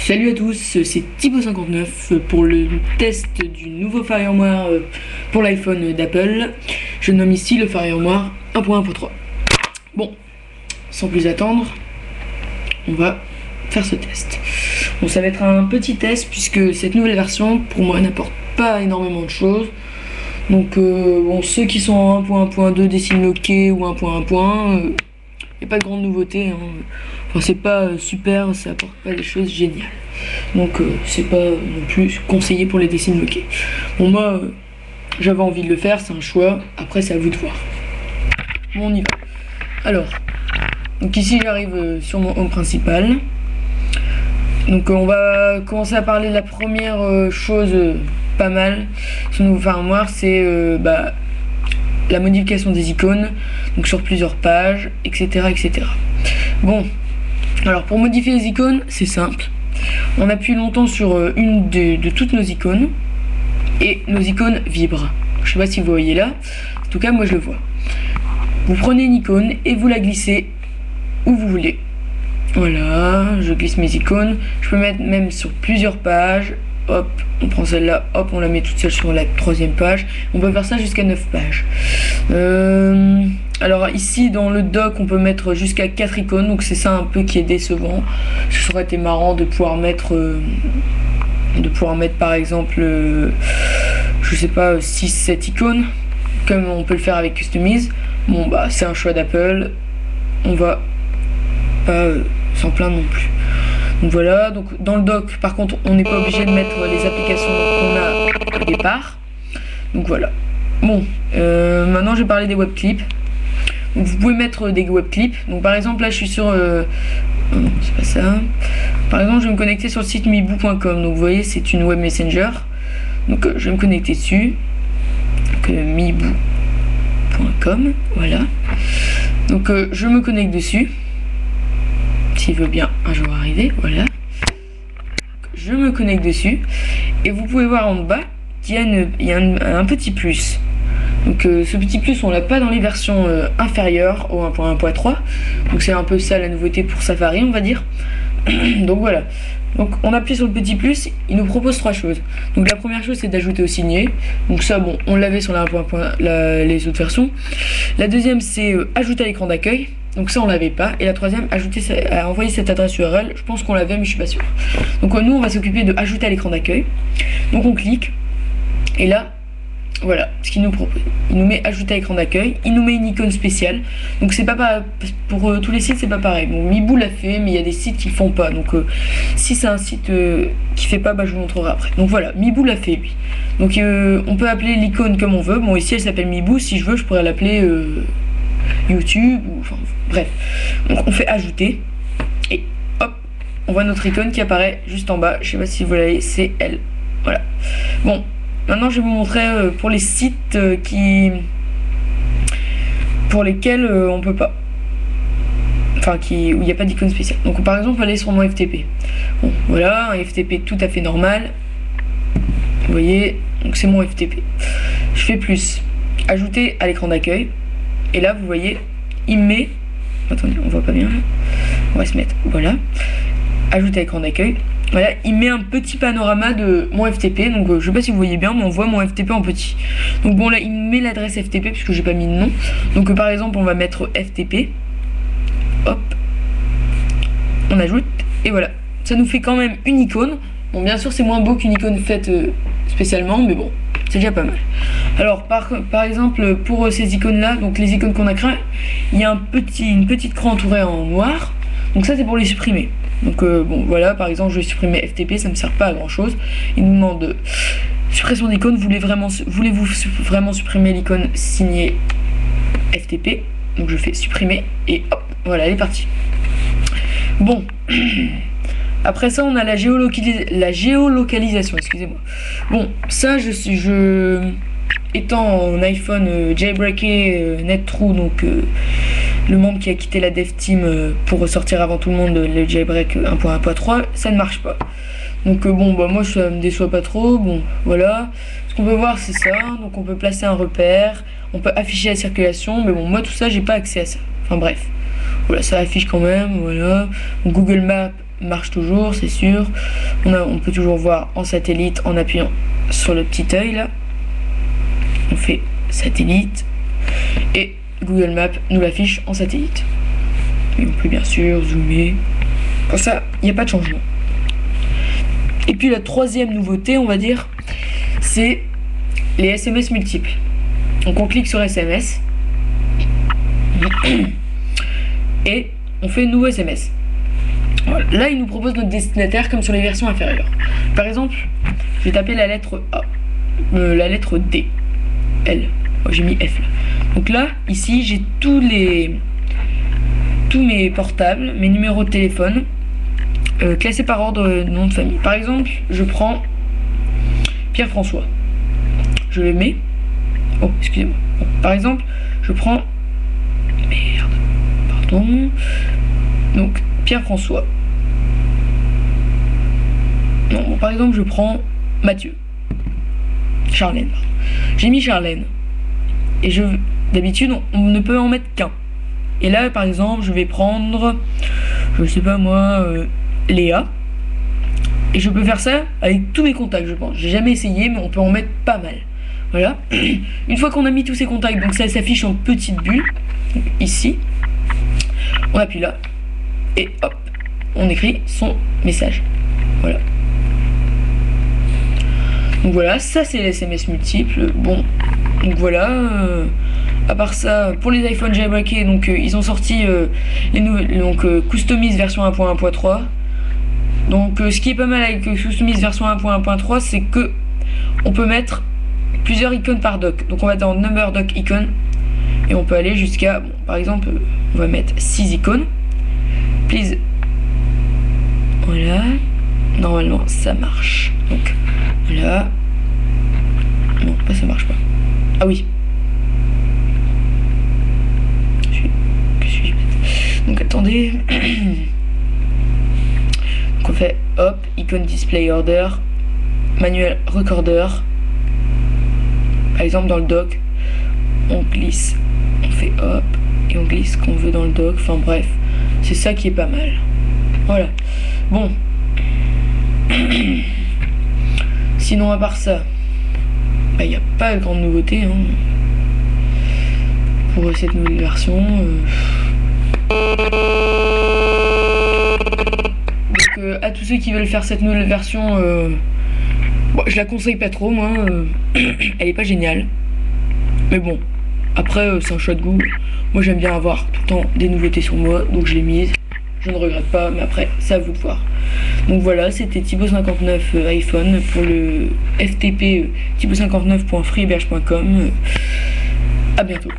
Salut à tous, c'est Thibaut59 pour le test du nouveau firmware pour l'iPhone d'Apple. Je nomme ici le firmware 1.1.3. Bon, sans plus attendre, on va faire ce test. Bon, ça va être un petit test puisque cette nouvelle version pour moi n'apporte pas énormément de choses. Donc bon, ceux qui sont en 1.1.2 déciment OK ou 1.1. Il n'y a pas de grande nouveauté, hein. Enfin, c'est pas super, ça apporte pas des choses géniales. Donc c'est pas non plus conseillé pour les décimes bloqués. Bon, moi j'avais envie de le faire, c'est un choix, après c'est à vous de voir. Bon, on y va. Alors, donc ici j'arrive sur mon home principal. Donc on va commencer à parler de la première chose pas mal sur le nouveau firmware, c'est la modification des icônes, donc sur plusieurs pages, etc. etc. Bon, alors pour modifier les icônes, c'est simple. On appuie longtemps sur une de toutes nos icônes, et nos icônes vibrent. Je sais pas si vous voyez là, en tout cas moi je le vois. Vous prenez une icône et vous la glissez où vous voulez. Voilà, je glisse mes icônes, je peux mettre même sur plusieurs pages. Hop, on prend celle-là, hop, on la met toute seule sur la troisième page. On peut faire ça jusqu'à 9 pages. Alors ici dans le dock on peut mettre jusqu'à 4 icônes, donc c'est ça un peu qui est décevant. Ça aurait été marrant de pouvoir mettre par exemple je sais pas 6-7 icônes comme on peut le faire avec Customize. Bon bah c'est un choix d'Apple, on va pas s'en plaindre non plus. Donc voilà, donc dans le dock par contre on n'est pas obligé de mettre les applications qu'on a au départ. Donc voilà. Bon, maintenant je vais parler des web clips. Donc vous pouvez mettre des web clips. Donc par exemple là je suis sur non, c'est pas ça. Par exemple je vais me connecter sur le site mibou.com. Donc vous voyez c'est une web messenger. Donc je vais me connecter dessus. Donc mibou.com, voilà. Donc je me connecte dessus. S'il veut bien un jour arriver, voilà. Je me connecte dessus et vous pouvez voir en bas qu'il y a un petit plus. Donc ce petit plus on l'a pas dans les versions inférieures au 1.1.3. Donc c'est un peu ça la nouveauté pour Safari, on va dire. Donc voilà. Donc on appuie sur le petit plus, il nous propose 3 choses. Donc la première chose c'est d'ajouter au signé. Donc ça bon, on l'avait sur les autres versions. La deuxième c'est ajouter à l'écran d'accueil. Donc ça on l'avait pas. Et la troisième, envoyer cette adresse URL. Je pense qu'on l'avait mais je suis pas sûr. Donc nous on va s'occuper de ajouter à l'écran d'accueil. Donc on clique. Et là, voilà ce qu'il nous propose. Il nous met ajouter à l'écran d'accueil. Il nous met une icône spéciale. Donc c'est pas pour tous les sites c'est pas pareil. Bon, Mibou l'a fait mais il y a des sites qui le font pas. Donc si c'est un site qui fait pas, je vous montrerai après. Donc voilà, Mibou l'a fait lui. Donc on peut appeler l'icône comme on veut. Bon ici elle s'appelle Mibou. Si je veux je pourrais l'appeler YouTube ou enfin bref. Donc on fait ajouter et hop on voit notre icône qui apparaît juste en bas. Je sais pas si vous l'avez, c'est elle. Voilà. Bon, maintenant je vais vous montrer pour les sites pour lesquels on peut pas, enfin où il n'y a pas d'icône spéciale. Donc par exemple aller sur mon FTP. Bon voilà, un FTP tout à fait normal. Vous voyez, donc c'est mon FTP. Je fais plus, ajouter à l'écran d'accueil. Et là vous voyez il met, attendez on voit pas bien là. On va se mettre, voilà, ajouter à l'écran d'accueil. Voilà, il met un petit panorama de mon FTP. Donc je sais pas si vous voyez bien mais on voit mon FTP en petit. Donc bon là il met l'adresse FTP puisque j'ai pas mis de nom. Donc par exemple on va mettre FTP. Hop, on ajoute et voilà, ça nous fait quand même une icône. Bon bien sûr c'est moins beau qu'une icône faite spécialement mais bon c'est déjà pas mal. Alors par exemple pour ces icônes là, donc les icônes qu'on a créées, il y a une petite croix entourée en noir. Donc ça c'est pour les supprimer. Donc bon voilà, par exemple je vais supprimer FTP, ça ne me sert pas à grand chose. Il nous demande suppression d'icône, voulez-vous vraiment supprimer l'icône signée FTP. Donc je fais supprimer et hop, voilà elle est partie. Bon. Après ça, on a la géolocalisation, excusez-moi. Bon, ça, étant en iPhone jailbreaké NetTrue, donc le membre qui a quitté la Dev Team pour ressortir avant tout le monde le jailbreak 1.1.3, ça ne marche pas. Donc bon, moi, ça me déçoit pas trop. Bon, voilà. Ce qu'on peut voir, c'est ça. Donc on peut placer un repère, on peut afficher la circulation, mais bon, moi, tout ça, j'ai pas accès à ça. Enfin bref. Voilà, ça affiche quand même, voilà. Donc, Google Maps marche toujours, c'est sûr. On peut toujours voir en satellite en appuyant sur le petit œil là. On fait satellite et Google Maps nous l'affiche en satellite. Et on peut bien sûr zoomer. Pour ça, il n'y a pas de changement. Et puis la troisième nouveauté, on va dire, c'est les SMS multiples. Donc on clique sur SMS et on fait nouveau SMS. Voilà. Là, il nous propose notre destinataire comme sur les versions inférieures. Par exemple, je vais taper la lettre A, la lettre D, L. Oh, j'ai mis F là. Donc là, ici, j'ai tous mes portables, mes numéros de téléphone, classés par ordre de nom de famille. Par exemple, je prends Pierre-François. Je le mets. Oh, excusez-moi. Bon, par exemple, je prends... Merde. Pardon. Donc, Pierre-François. Non, bon, par exemple, je prends Mathieu. Charlène. J'ai mis Charlène. Et d'habitude, on ne peut en mettre qu'un. Et là, par exemple, je vais prendre, je sais pas moi, Léa. Et je peux faire ça avec tous mes contacts, je pense. J'ai jamais essayé, mais on peut en mettre pas mal. Voilà. Une fois qu'on a mis tous ces contacts, donc ça s'affiche en petite bulle, ici. On appuie là. Et hop, on écrit son message. Voilà. Donc voilà, ça c'est les SMS multiples. Bon, donc voilà. À part ça, pour les iPhone jailbreakés, donc ils ont sorti les nouvelles, donc Customize version 1.1.3. Donc ce qui est pas mal avec Customize version 1.1.3, c'est que on peut mettre plusieurs icônes par dock. Donc on va dans Number Dock Icon et on peut aller jusqu'à, bon, par exemple, on va mettre 6 icônes. Please. Voilà. Normalement ça marche. Donc voilà. Non, ça marche pas. Ah oui. Donc attendez. Donc on fait hop, icon display order, manuel recorder. Par exemple dans le dock, on glisse, on fait hop et on glisse ce qu'on veut dans le dock. Enfin bref, c'est ça qui est pas mal. Voilà. Bon. Sinon à part ça, il n'y a pas de grande nouveauté hein, pour cette nouvelle version. Donc à tous ceux qui veulent faire cette nouvelle version, bon, je la conseille pas trop moi, elle est pas géniale. Mais bon, après c'est un choix de goût. Moi j'aime bien avoir tout le temps des nouveautés sur moi, donc je l'ai mise. Je ne regrette pas, mais après c'est à vous de voir. Donc voilà, c'était Thibaut59 iPhone pour le FTP thibaut59.freeberge.com. À bientôt.